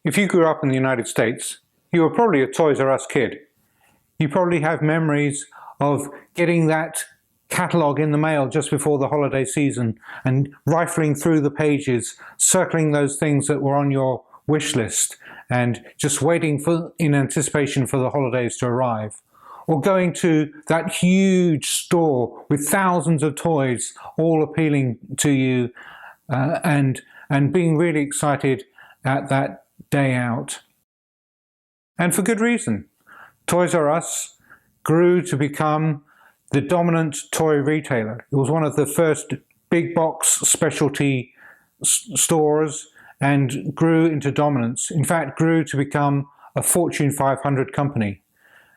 If you grew up in the United States, you were probably a Toys R Us kid. You probably have memories of getting that catalogue in the mail just before the holiday season and rifling through the pages, circling those things that were on your wish list and just waiting in anticipation for the holidays to arrive. Or going to that huge store with thousands of toys all appealing to you and being really excited at that day out. And for good reason. Toys R Us grew to become the dominant toy retailer. It was one of the first big box specialty stores and grew into dominance. In fact, grew to become a Fortune 500 company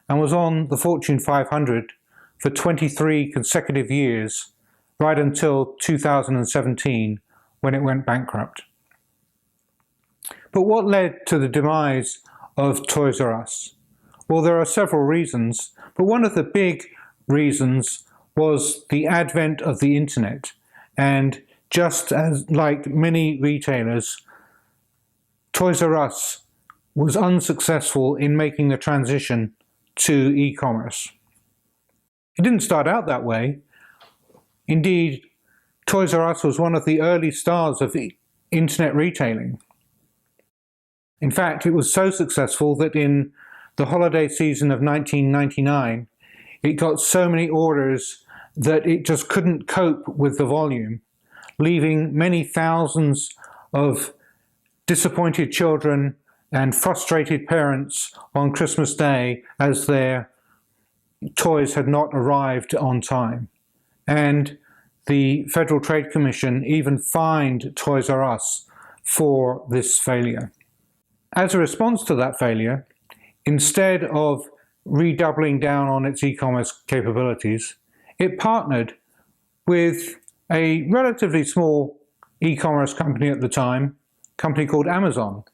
and was on the Fortune 500 for 23 consecutive years, right until 2017 when it went bankrupt. But what led to the demise of Toys R Us? Well, there are several reasons, but one of the big reasons was the advent of the internet. And just as like many retailers, Toys R Us was unsuccessful in making the transition to e-commerce. It didn't start out that way. Indeed, Toys R Us was one of the early stars of internet retailing. In fact, it was so successful that in the holiday season of 1999, it got so many orders that it just couldn't cope with the volume, leaving many thousands of disappointed children and frustrated parents on Christmas Day as their toys had not arrived on time. And the Federal Trade Commission even fined Toys R Us for this failure. As a response to that failure, instead of redoubling down on its e-commerce capabilities, it partnered with a relatively small e-commerce company at the time, a company called Amazon.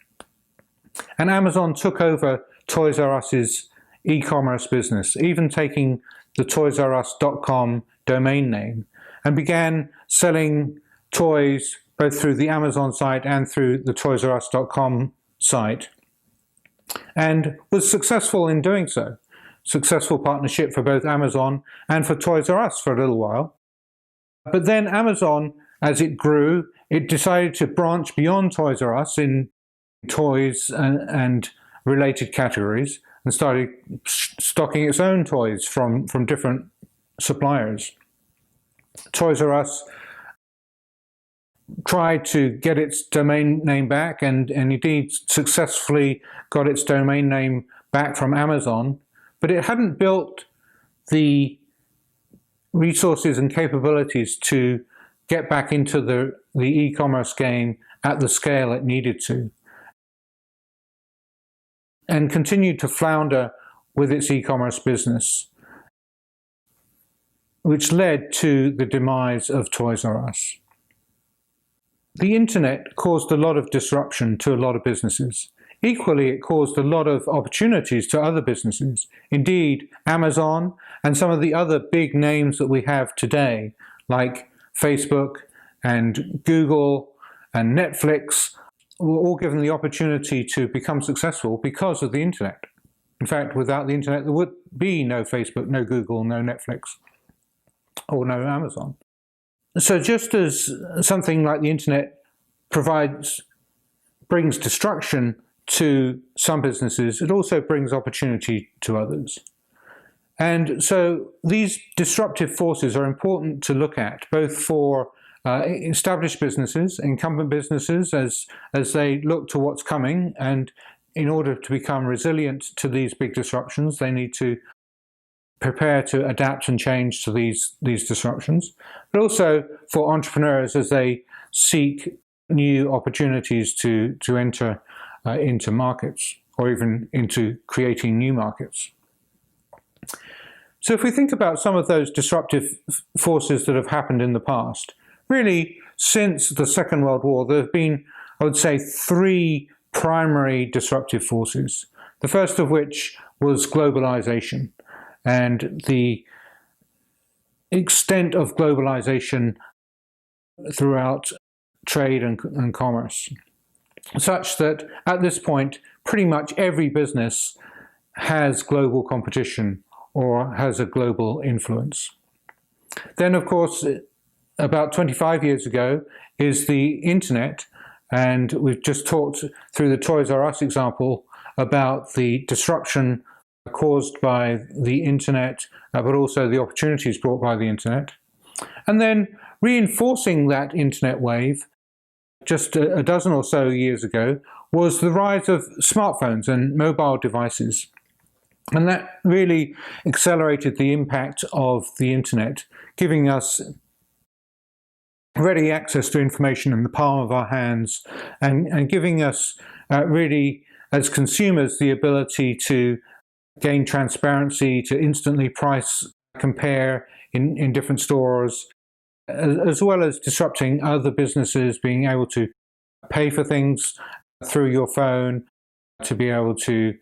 And Amazon took over Toys R Us's e-commerce business, even taking the toysrus.com domain name, and began selling toys both through the Amazon site and through the toysrus.com site, and was successful in doing so. Successful partnership for both Amazon and for Toys R Us for a little while. But then Amazon, as it grew, it decided to branch beyond Toys R Us in toys and related categories and started stocking its own toys from different suppliers. Toys R Us tried to get its domain name back and indeed successfully got its domain name back from Amazon, but it hadn't built the resources and capabilities to get back into the e-commerce game at the scale it needed to, and continued to flounder with its e-commerce business, which led to the demise of Toys R Us. The internet caused a lot of disruption to a lot of businesses. Equally, it caused a lot of opportunities to other businesses. Indeed, Amazon and some of the other big names that we have today, like Facebook and Google and Netflix, were all given the opportunity to become successful because of the internet. In fact, without the internet, there would be no Facebook, no Google, no Netflix, or no Amazon. So just as something like the internet brings destruction to some businesses, it also brings opportunity to others. And so these disruptive forces are important to look at, both for established businesses, incumbent businesses, as they look to what's coming, and in order to become resilient to these big disruptions, they need to prepare to adapt and change to these disruptions, but also for entrepreneurs as they seek new opportunities to enter into markets, or even into creating new markets. So if we think about some of those disruptive forces that have happened in the past, really since the Second World War, there have been, I would say, three primary disruptive forces. The first of which was globalization, and the extent of globalization throughout trade and commerce. such that at this point, pretty much every business has global competition or has a global influence. Then, of course, about 25 years ago is the internet, and we've just talked through the Toys R Us example about the disruption caused by the internet, but also the opportunities brought by the internet. And then reinforcing that internet wave just a dozen or so years ago was the rise of smartphones and mobile devices. And that really accelerated the impact of the internet, giving us ready access to information in the palm of our hands and giving us really, as consumers, the ability to gain transparency, to instantly price compare in different stores, as well as disrupting other businesses, being able to pay for things through your phone, to be able to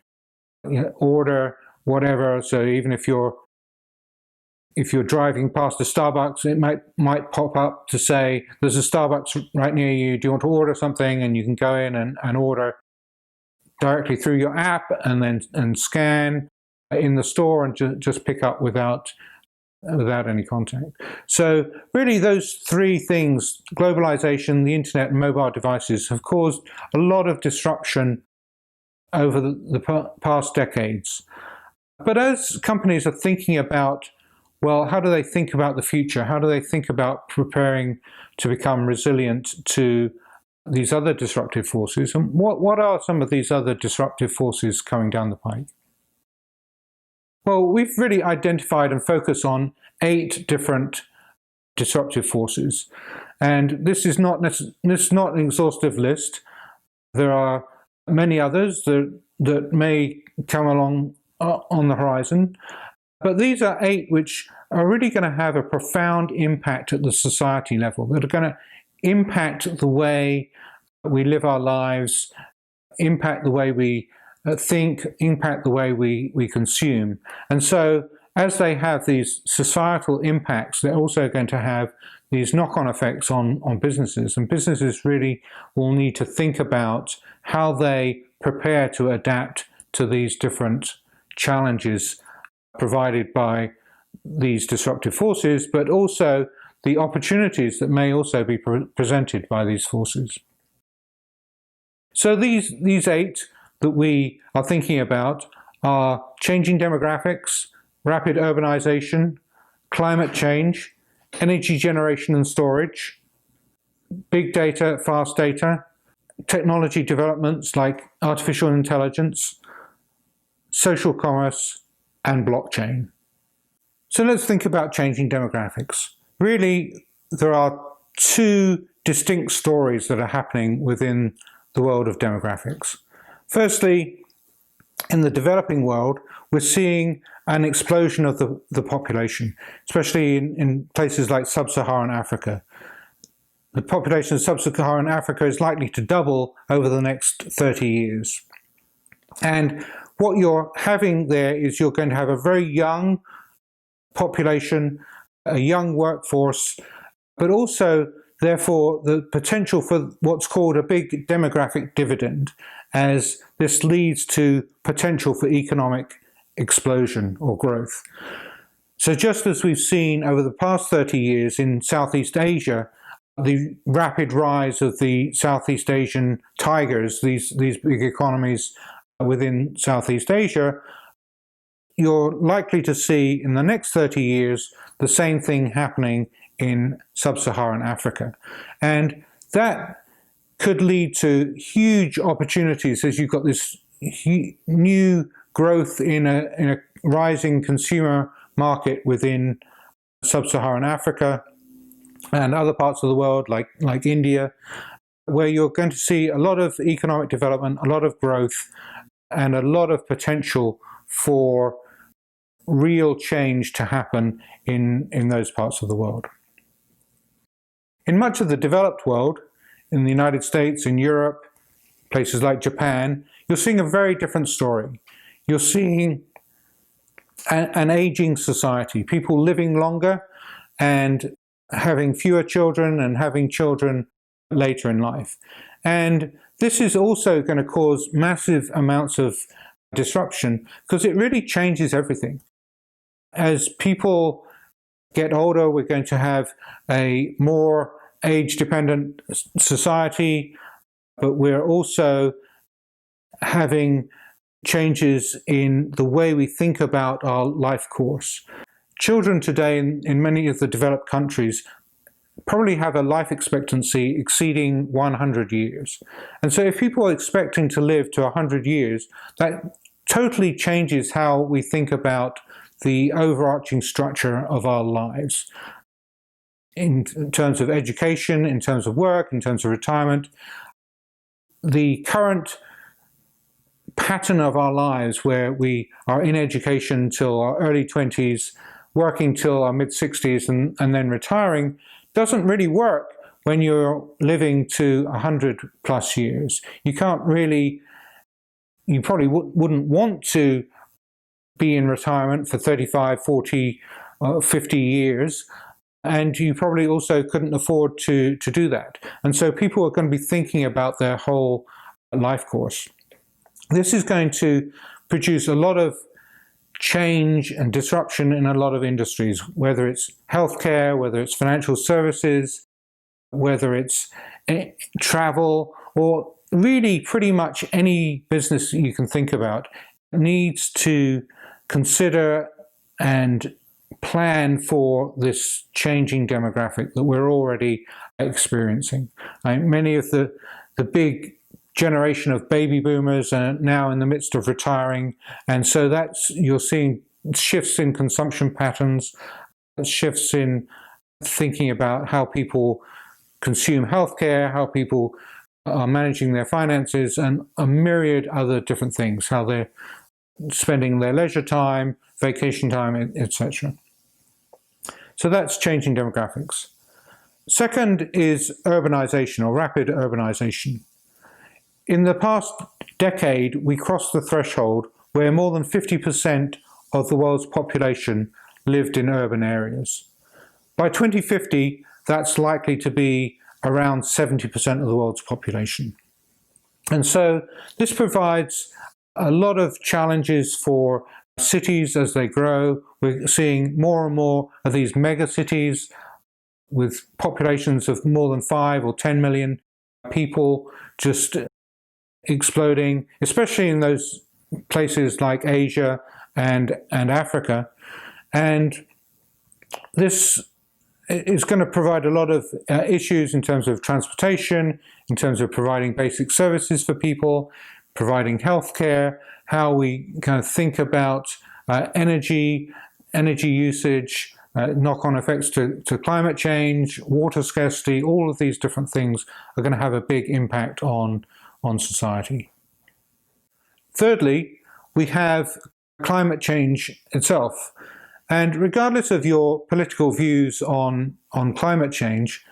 order whatever. So even if you're driving past a Starbucks, it might pop up to say, there's a Starbucks right near you, do you want to order something? And you can go in and order directly through your app and scan in the store and just pick up without any contact. So really those three things, globalization, the internet and mobile devices, have caused a lot of disruption over the past decades. But as companies are thinking about, well, how do they think about the future? How do they think about preparing to become resilient to these other disruptive forces? And what are some of these other disruptive forces coming down the pike? Well, we've really identified and focused on 8 different disruptive forces. And this is not an exhaustive list. There are many others that may come along on the horizon. But these are 8 which are really going to have a profound impact at the society level, that are going to impact the way we live our lives, impact the way we think, impact the way we consume. And so as they have these societal impacts, they're also going to have these knock-on effects on businesses. And businesses really will need to think about how they prepare to adapt to these different challenges provided by these disruptive forces, but also the opportunities that may also be presented by these forces. So these 8 that we are thinking about are changing demographics, rapid urbanization, climate change, energy generation and storage, big data, fast data, technology developments like artificial intelligence, social commerce, and blockchain. So let's think about changing demographics. Really, there are 2 distinct stories that are happening within the world of demographics. Firstly, in the developing world, we're seeing an explosion of the population, especially in places like sub-Saharan Africa. The population of sub-Saharan Africa is likely to double over the next 30 years. And what you're having there is you're going to have a very young population, a young workforce, but also, therefore, the potential for what's called a big demographic dividend, as this leads to potential for economic explosion or growth. So just as we've seen over the past 30 years in Southeast Asia, the rapid rise of the Southeast Asian tigers, these big economies within Southeast Asia, you're likely to see in the next 30 years the same thing happening in sub-Saharan Africa. And that could lead to huge opportunities as you've got this new growth in a rising consumer market within sub-Saharan Africa and other parts of the world like India, where you're going to see a lot of economic development, a lot of growth, and a lot of potential for real change to happen in those parts of the world. In much of the developed world, in the United States, in Europe, places like Japan, you're seeing a very different story. You're seeing an aging society, people living longer and having fewer children and having children later in life. And this is also going to cause massive amounts of disruption because it really changes everything. As people get older, we're going to have a more age-dependent society, but we're also having changes in the way we think about our life course. Children today in many of the developed countries probably have a life expectancy exceeding 100 years. And so if people are expecting to live to 100 years, that totally changes how we think about the overarching structure of our lives in terms of education, in terms of work, in terms of retirement. The current pattern of our lives where we are in education till our early 20s, working till our mid-60s and then retiring doesn't really work when you're living to 100 plus years. You probably wouldn't want to be in retirement for 35, 40, 50 years, and you probably also couldn't afford to do that. And so people are going to be thinking about their whole life course. This is going to produce a lot of change and disruption in a lot of industries, whether it's healthcare, whether it's financial services, whether it's travel, or really pretty much any business you can think about needs to consider and plan for this changing demographic that we're already experiencing. Many of the big generation of baby boomers are now in the midst of retiring, and so you're seeing shifts in consumption patterns, shifts in thinking about how people consume healthcare, how people are managing their finances, and a myriad other different things, how they're spending their leisure time, vacation time, etc. So that's changing demographics. Second is urbanization, or rapid urbanization. In the past decade, we crossed the threshold where more than 50% of the world's population lived in urban areas. By 2050, that's likely to be around 70% of the world's population. And so this provides a lot of challenges for cities as they grow. We're seeing more and more of these mega cities with populations of more than 5 or 10 million people just exploding, especially in those places like Asia and Africa. And this is going to provide a lot of issues in terms of transportation, in terms of providing basic services for people, providing healthcare, how we kind of think about energy usage, knock-on effects to climate change, water scarcity. All of these different things are going to have a big impact on society. Thirdly, we have climate change itself. And regardless of your political views on climate change,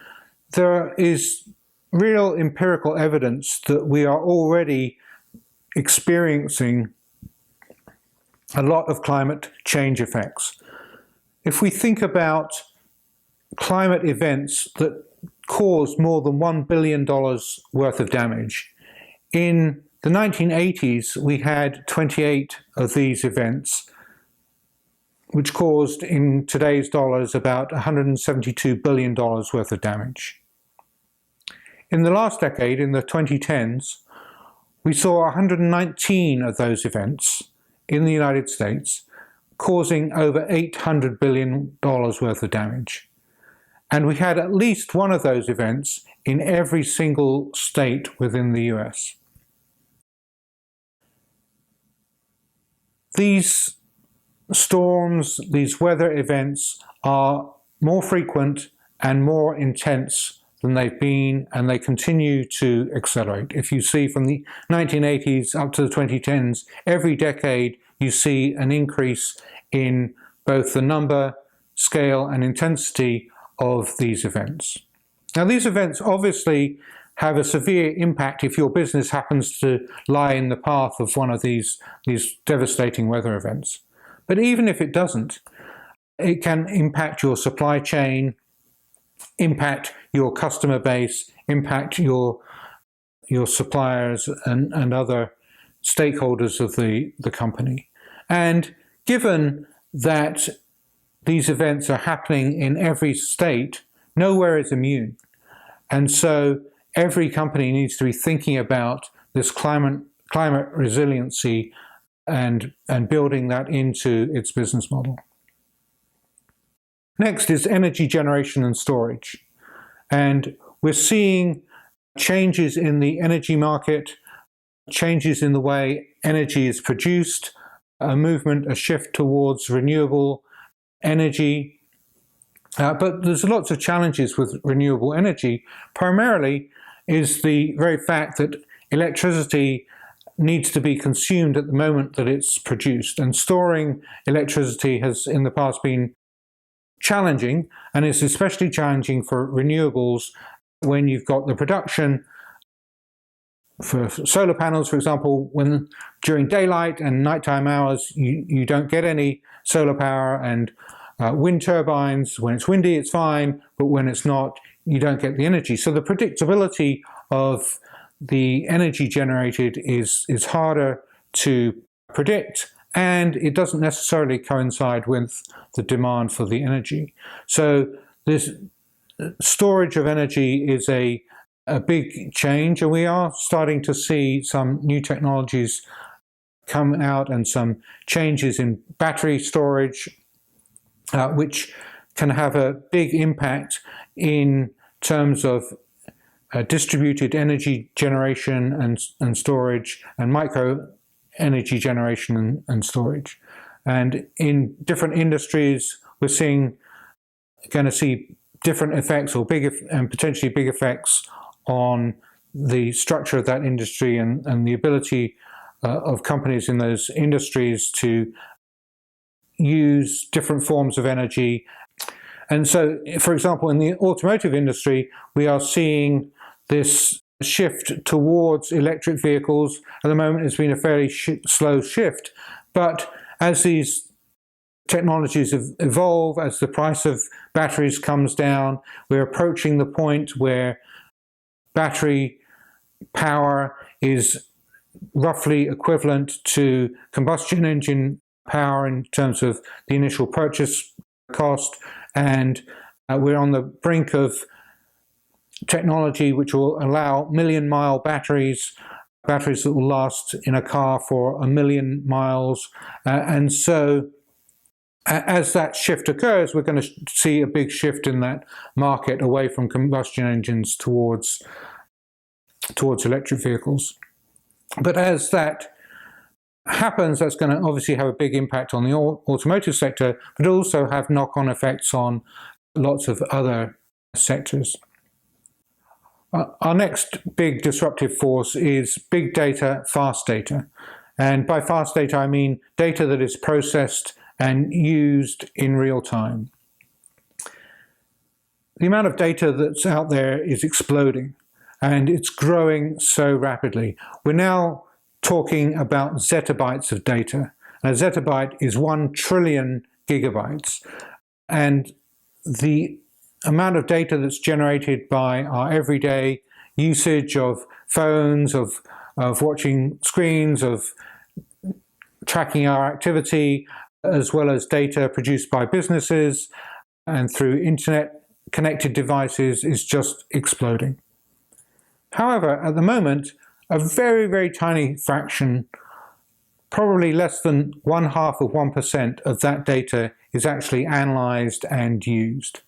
there is real empirical evidence that we are already experiencing a lot of climate change effects. If we think about climate events that cause more than $1 billion worth of damage, in the 1980s, we had 28 of these events, which caused, in today's dollars, about $172 billion worth of damage. In the last decade, in the 2010s, we saw 119 of those events in the United States, causing over $800 billion worth of damage. And we had at least one of those events in every single state within the US. These storms, these weather events are more frequent and more intense than they've been, and they continue to accelerate. If you see from the 1980s up to the 2010s, every decade you see an increase in both the number, scale, and intensity of these events. Now, these events obviously have a severe impact if your business happens to lie in the path of one of these devastating weather events. But even if it doesn't, it can impact your supply chain, impact your customer base, impact your your suppliers and other stakeholders of the company. And given that these events are happening in every state, nowhere is immune. And so every company needs to be thinking about this climate resiliency and building that into its business model. Next is energy generation and storage. And we're seeing changes in the energy market, changes in the way energy is produced, a shift towards renewable energy. But there's lots of challenges with renewable energy. Primarily is the very fact that electricity needs to be consumed at the moment that it's produced. And storing electricity has in the past been challenging, and it's especially challenging for renewables when you've got the production for solar panels, for example, when during daylight and nighttime hours you don't get any solar power, and wind turbines, when it's windy it's fine, but when it's not, you don't get the energy. So the predictability of the energy generated is harder to predict, and it doesn't necessarily coincide with the demand for the energy. So this storage of energy is a big change, and we are starting to see some new technologies come out and some changes in battery storage, which can have a big impact in terms of distributed energy generation and storage, and micro energy generation and storage. And in different industries, we're going to see different effects, or potentially big effects on the structure of that industry and the ability of companies in those industries to use different forms of energy. And so, for example, in the automotive industry, we are seeing this shift towards electric vehicles. At the moment, it's been a fairly slow shift, but as these technologies evolve, as the price of batteries comes down, we're approaching the point where battery power is roughly equivalent to combustion engine power in terms of the initial purchase cost, and we're on the brink of technology which will allow million-mile batteries that will last in a car for 1 million miles. And so as that shift occurs, we're going to see a big shift in that market away from combustion engines towards electric vehicles. But as that happens, that's going to obviously have a big impact on the automotive sector, but also have knock-on effects on lots of other sectors. Our next big disruptive force is big data, fast data. And by fast data, I mean data that is processed and used in real time. The amount of data that's out there is exploding, and it's growing so rapidly. We're now talking about zettabytes of data. A zettabyte is 1 trillion gigabytes. And the amount of data that's generated by our everyday usage of phones, of watching screens, of tracking our activity, as well as data produced by businesses and through internet connected devices, is just exploding. However, at the moment, a very, very tiny fraction, probably less than 0.5% of that data is actually analyzed and used.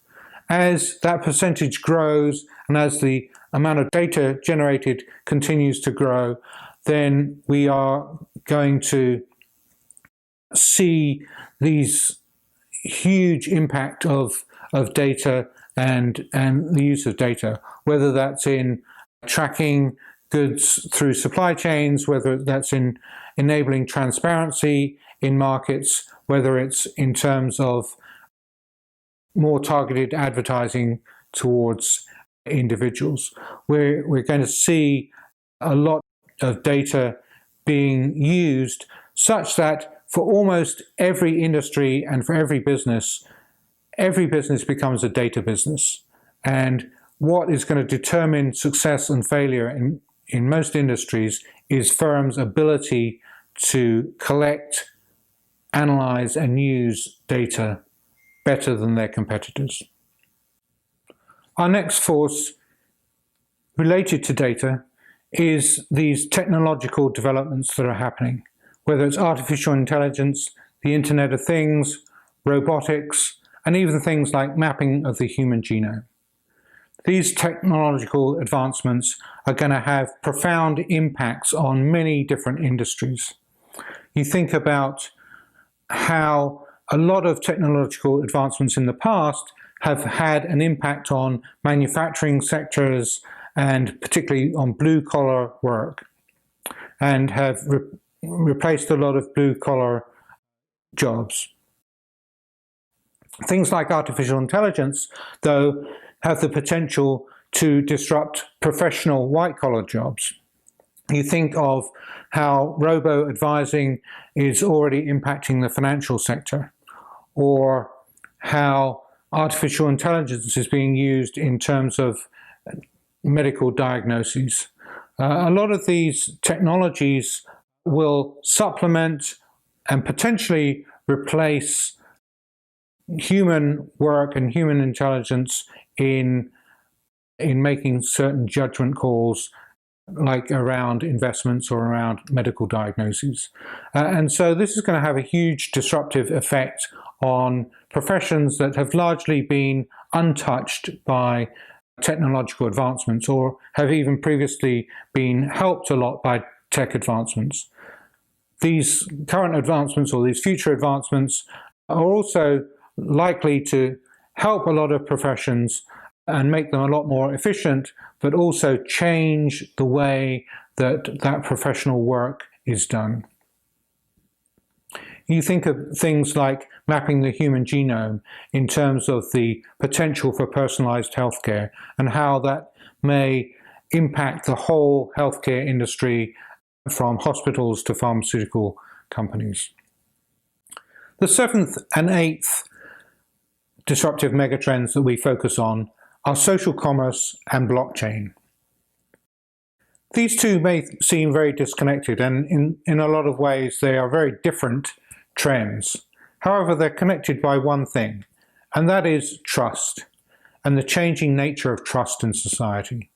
As that percentage grows and as the amount of data generated continues to grow, then we are going to see these huge impact of data and the use of data, whether that's in tracking goods through supply chains, whether that's in enabling transparency in markets, whether it's in terms of more targeted advertising towards individuals. We're going to see a lot of data being used such that for almost every industry and for every business becomes a data business. And what is going to determine success and failure in most industries is firms' ability to collect, analyze, and use data better than their competitors. Our next force related to data is these technological developments that are happening, whether it's artificial intelligence, the Internet of Things, robotics, and even things like mapping of the human genome. These technological advancements are going to have profound impacts on many different industries. You think about how a lot of technological advancements in the past have had an impact on manufacturing sectors and particularly on blue-collar work, and have replaced a lot of blue-collar jobs. Things like artificial intelligence, though, have the potential to disrupt professional white-collar jobs. You think of how robo-advising is already impacting the financial sector, or how artificial intelligence is being used in terms of medical diagnoses. A lot of these technologies will supplement and potentially replace human work and human intelligence in making certain judgment calls, like around investments or around medical diagnoses. And so this is going to have a huge disruptive effect on professions that have largely been untouched by technological advancements, or have even previously been helped a lot by tech advancements. These current advancements, or these future advancements, are also likely to help a lot of professions and make them a lot more efficient, but also change the way that that professional work is done. You think of things like mapping the human genome in terms of the potential for personalized healthcare and how that may impact the whole healthcare industry, from hospitals to pharmaceutical companies. The seventh and eighth disruptive megatrends that we focus on are social commerce and blockchain. These two may seem very disconnected, and in a lot of ways they are very different trends. However, they're connected by one thing, and that is trust, and the changing nature of trust in society.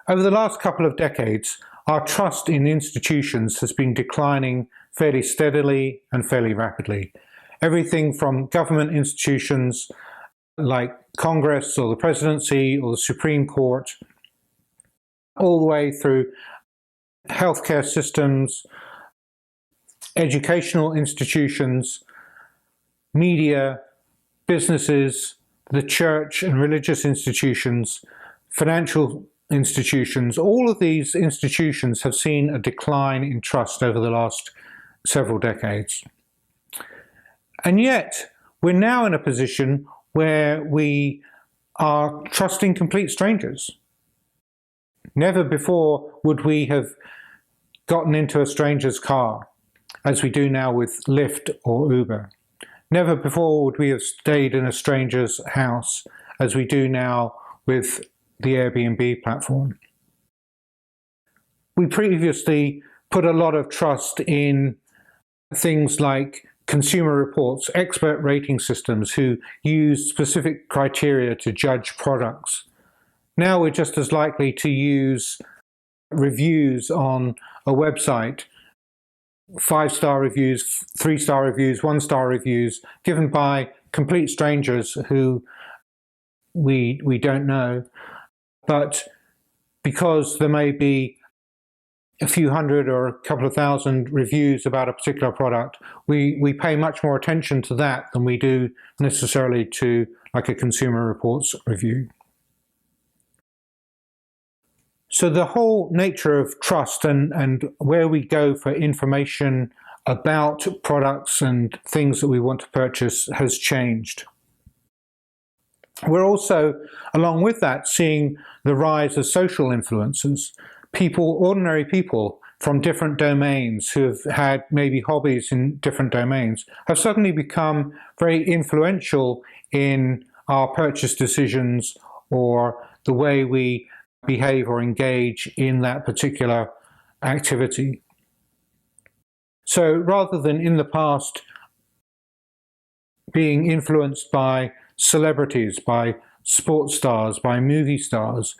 Over the last couple of decades, our trust in institutions has been declining fairly steadily and fairly rapidly. Everything from government institutions like Congress or the presidency or the Supreme Court, all the way through healthcare systems, educational institutions, media, businesses, the church and religious institutions, financial institutions. All of these institutions have seen a decline in trust over the last several decades. And yet, we're now in a position where we are trusting complete strangers. Never before would we have gotten into a stranger's car, as we do now with Lyft or Uber. Never before would we have stayed in a stranger's house, as we do now with the Airbnb platform. We previously put a lot of trust in things like consumer reports, expert rating systems who use specific criteria to judge products. Now we're just as likely to use reviews on a website, 5-star reviews, 3-star reviews, 1-star reviews, given by complete strangers who we don't know. But because there may be a few hundred or a couple of thousand reviews about a particular product, we pay much more attention to that than we do necessarily to like a Consumer Reports review. So the whole nature of trust and where we go for information about products and things that we want to purchase has changed. We're also, along with that, seeing the rise of social influencers. People, ordinary people from different domains who have had maybe hobbies in different domains, have suddenly become very influential in our purchase decisions or the way we behave or engage in that particular activity. So rather than in the past being influenced by celebrities, by sports stars, by movie stars,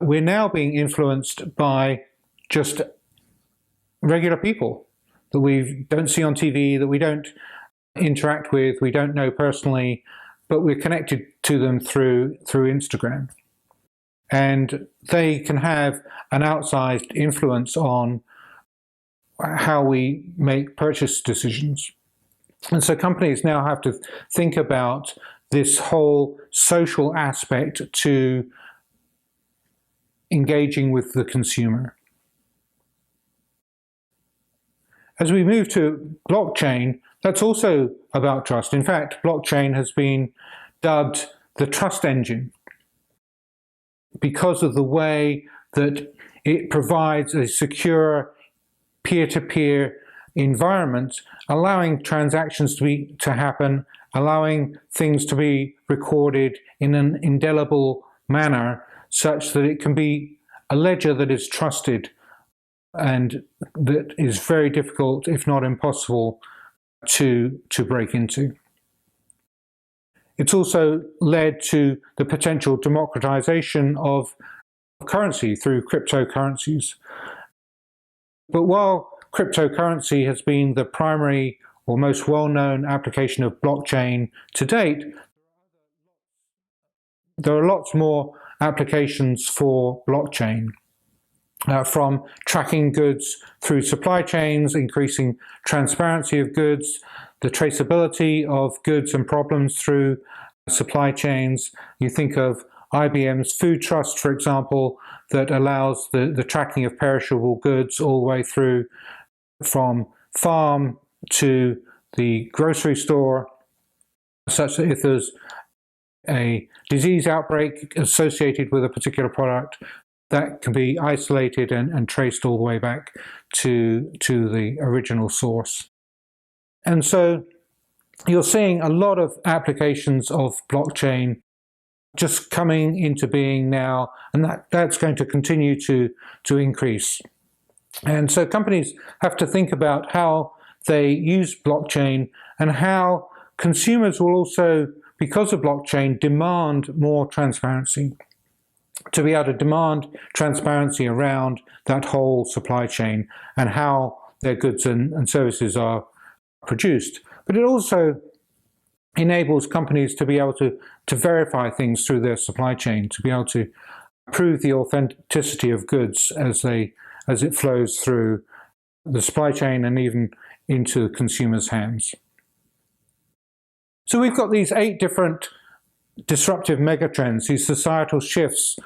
we're now being influenced by just regular people that we don't see on TV, that we don't interact with, we don't know personally, but we're connected to them through Instagram. And they can have an outsized influence on how we make purchase decisions. And so companies now have to think about this whole social aspect to engaging with the consumer. As we move to blockchain, that's also about trust. In fact, blockchain has been dubbed the trust engine because of the way that it provides a secure peer-to-peer environment, allowing transactions to happen, allowing things to be recorded in an indelible manner such that it can be a ledger that is trusted and that is very difficult, if not impossible, to break into. It's also led to the potential democratization of currency through cryptocurrencies. But while cryptocurrency has been the primary or most well-known application of blockchain to date, there are lots more applications for blockchain. From tracking goods through supply chains, increasing transparency of goods, the traceability of goods and problems through supply chains. You think of IBM's Food Trust, for example, that allows the tracking of perishable goods all the way through from farm to the grocery store, such that if there's a disease outbreak associated with a particular product, that can be isolated and traced all the way back to the original source. And so you're seeing a lot of applications of blockchain just coming into being now, and that's going to continue to increase. And so companies have to think about how they use blockchain and how consumers will also, because of blockchain, demand more transparency. To be able to demand transparency around that whole supply chain and how their goods and services are produced. But it also enables companies to be able to verify things through their supply chain, to be able to prove the authenticity of goods as it flows through the supply chain and even into the consumer's hands. So we've got these 8 different disruptive megatrends, these societal shifts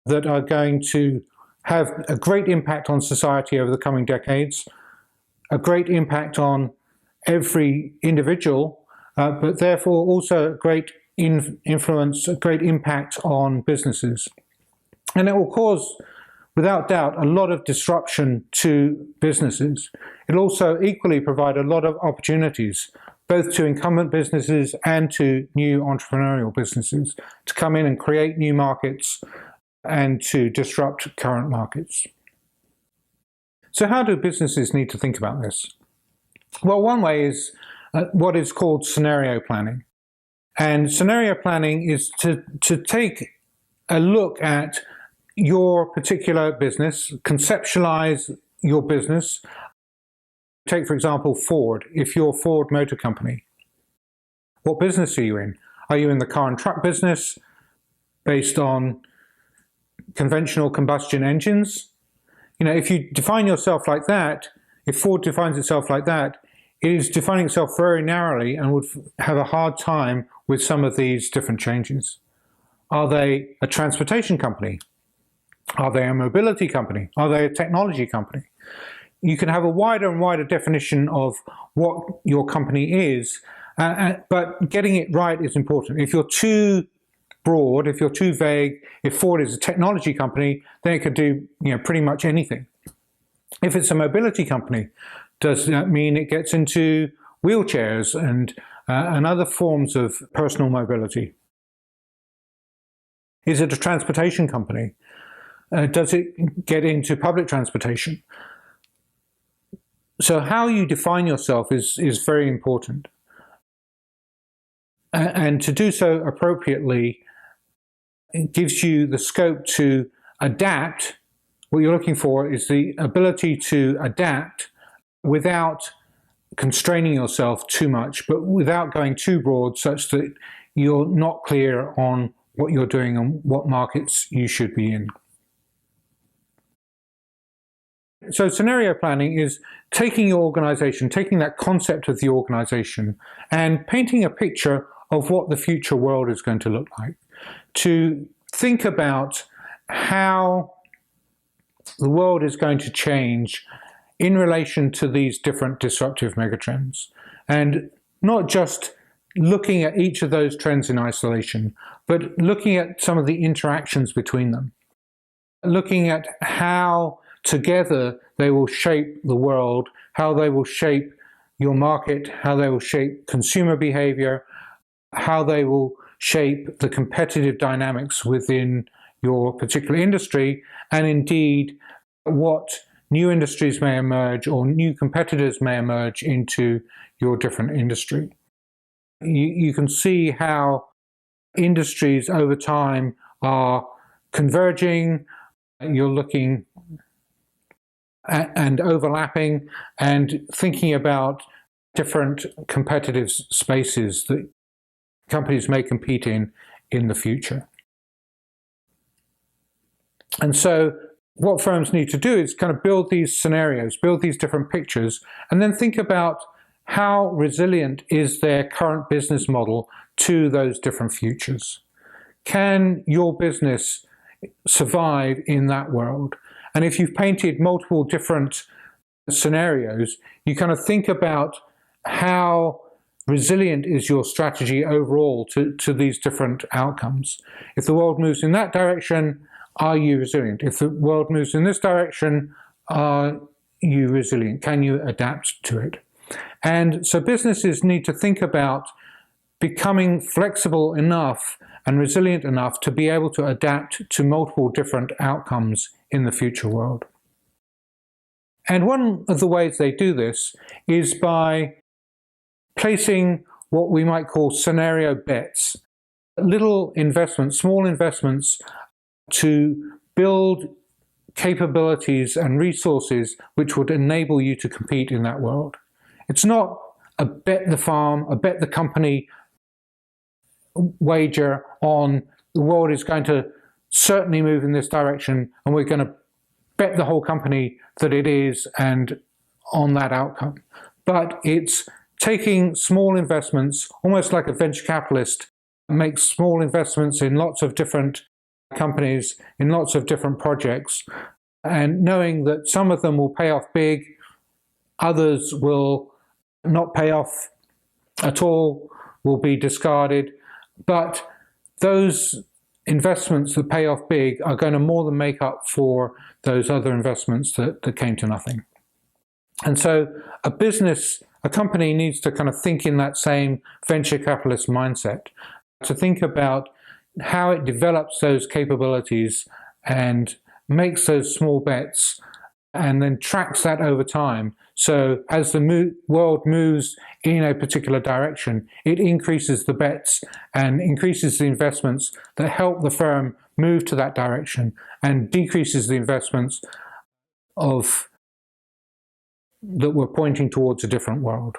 that are going to have a great impact on society over the coming decades, a great impact on every individual, but therefore also a great influence, a great impact on businesses. And it will cause, without doubt, a lot of disruption to businesses. It'll also equally provide a lot of opportunities, both to incumbent businesses and to new entrepreneurial businesses, to come in and create new markets and to disrupt current markets. So how do businesses need to think about this? Well, one way is what is called scenario planning. And scenario planning is to take a look at your particular business, conceptualize your business. Take, for example, Ford. If you're Ford Motor Company, what business are you in? Are you in the car and truck business based on conventional combustion engines? You know, if you define yourself like that, if Ford defines itself like that, it is defining itself very narrowly and would have a hard time with some of these different changes. Are they a transportation company? Are they a mobility company? Are they a technology company? You can have a wider and wider definition of what your company is, but getting it right is important. If you're too broad, if you're too vague, if Ford is a technology company, then it could do pretty much anything. If it's a mobility company, does that mean it gets into wheelchairs and other forms of personal mobility? Is it a transportation company? Does it get into public transportation? So how you define yourself is very important. And to do so appropriately, it gives you the scope to adapt. What you're looking for is the ability to adapt without constraining yourself too much, but without going too broad such that you're not clear on what you're doing and what markets you should be in. So scenario planning is taking your organization, taking that concept of the organization and painting a picture of what the future world is going to look like. To think about how the world is going to change in relation to these different disruptive megatrends. And not just looking at each of those trends in isolation, but looking at some of the interactions between them. Looking at how together they will shape the world, how they will shape your market, how they will shape consumer behavior, how they will shape the competitive dynamics within your particular industry, and indeed what new industries may emerge or new competitors may emerge into your different industry. You can see how industries over time are converging. You're looking and overlapping and thinking about different competitive spaces that companies may compete in the future. And so what firms need to do is kind of build these scenarios, build these different pictures, and then think about how resilient is their current business model to those different futures. Can your business survive in that world? And if you've painted multiple different scenarios, you kind of think about how resilient is your strategy overall to these different outcomes. If the world moves in that direction, are you resilient? If the world moves in this direction, are you resilient? Can you adapt to it? And so businesses need to think about becoming flexible enough and resilient enough to be able to adapt to multiple different outcomes in the future world. And one of the ways they do this is by placing what we might call scenario bets, little investments, small investments to build capabilities and resources which would enable you to compete in that world. It's not a bet the farm, a bet the company wager on the world is going to certainly move in this direction and we're going to bet the whole company that it is and on that outcome. But it's taking small investments, almost like a venture capitalist makes small investments in lots of different companies, in lots of different projects, and knowing that some of them will pay off big, others will not pay off at all, will be discarded. But those investments that pay off big are going to more than make up for those other investments that came to nothing. And so a company needs to kind of think in that same venture capitalist mindset, to think about how it develops those capabilities and makes those small bets and then tracks that over time. So as the world moves in a particular direction, it increases the bets and increases the investments that help the firm move to that direction and decreases the investments that were pointing towards a different world.